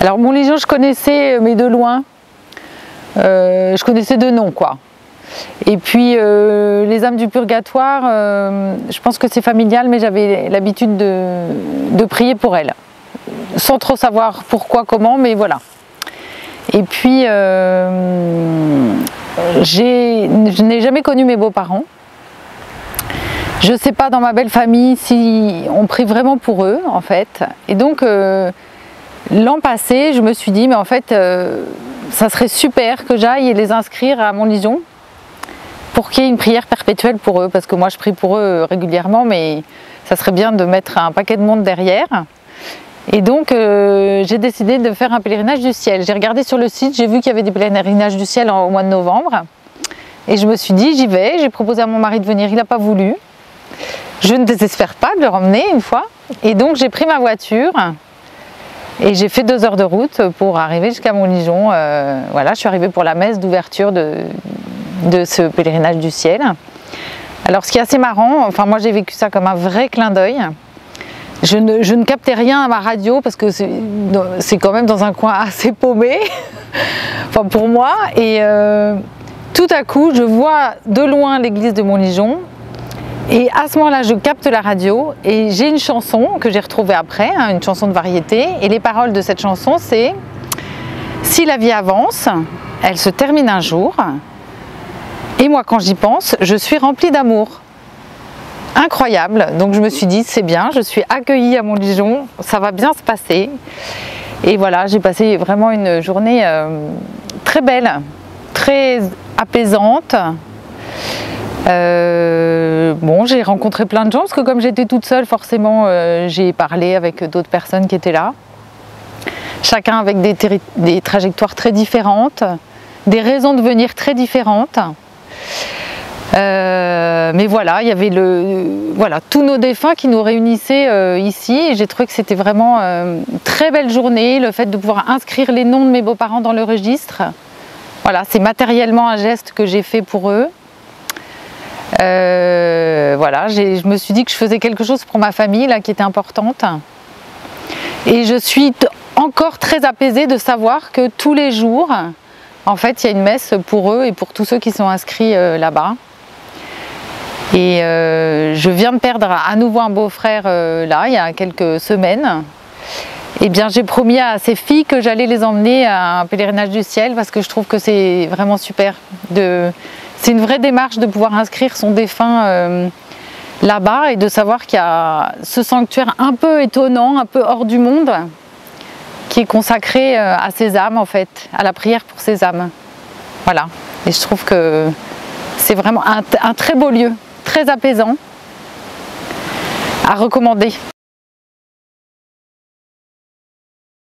Alors Montligeon, je connaissais, mais de loin. Je connaissais de nom, quoi. Et puis les âmes du purgatoire, je pense que c'est familial, mais j'avais l'habitude de prier pour elles, sans trop savoir pourquoi, comment, mais voilà. Et puis je n'ai jamais connu mes beaux-parents. Je ne sais pas dans ma belle famille si on prie vraiment pour eux, en fait. Et donc l'an passé, je me suis dit, mais en fait, ça serait super que j'aille les inscrire à Montligeon pour qu'il y ait une prière perpétuelle pour eux, parce que moi je prie pour eux régulièrement, mais ça serait bien de mettre un paquet de monde derrière. Et donc j'ai décidé de faire un pèlerinage du ciel. J'ai regardé sur le site, j'ai vu qu'il y avait des pèlerinages du ciel au mois de novembre, et je me suis dit j'y vais. J'ai proposé à mon mari de venir, il n'a pas voulu. Je ne désespère pas de le ramener une fois, et donc j'ai pris ma voiture et j'ai fait 2 heures de route pour arriver jusqu'à Montligeon. Voilà, je suis arrivée pour la messe d'ouverture de ce pèlerinage du ciel. Alors ce qui est assez marrant, enfin moi j'ai vécu ça comme un vrai clin d'œil. Je ne captais rien à ma radio parce que c'est quand même dans un coin assez paumé, enfin pour moi. Et tout à coup je vois de loin l'église de Montligeon. Et à ce moment-là, je capte la radio et j'ai une chanson que j'ai retrouvée après, hein, une chanson de variété. Et les paroles de cette chanson, c'est « Si la vie avance, elle se termine un jour. Et moi, quand j'y pense, je suis remplie d'amour. » Incroyable. Donc je me suis dit, c'est bien, je suis accueillie à Montligeon, ça va bien se passer. Et voilà, j'ai passé vraiment une journée très belle, très apaisante. Bon, j'ai rencontré plein de gens parce que comme j'étais toute seule, forcément j'ai parlé avec d'autres personnes qui étaient là, chacun avec des trajectoires très différentes, des raisons de venir très différentes, mais voilà, il y avait tous nos défunts qui nous réunissaient ici, et j'ai trouvé que c'était vraiment une très belle journée, le fait de pouvoir inscrire les noms de mes beaux-parents dans le registre. Voilà, c'est matériellement un geste que j'ai fait pour eux. Voilà, je me suis dit que je faisais quelque chose pour ma famille là, qui était importante, et je suis encore très apaisée de savoir que tous les jours en fait il y a une messe pour eux et pour tous ceux qui sont inscrits là-bas. Et je viens de perdre à nouveau un beau-frère là il y a quelques semaines. Et bien j'ai promis à ces filles que j'allais les emmener à un pèlerinage du ciel, parce que je trouve que c'est vraiment super c'est une vraie démarche de pouvoir inscrire son défunt là-bas, et de savoir qu'il y a ce sanctuaire un peu étonnant, un peu hors du monde, qui est consacré à ces âmes, en fait, à la prière pour ces âmes. Voilà, et je trouve que c'est vraiment un très beau lieu, très apaisant, à recommander.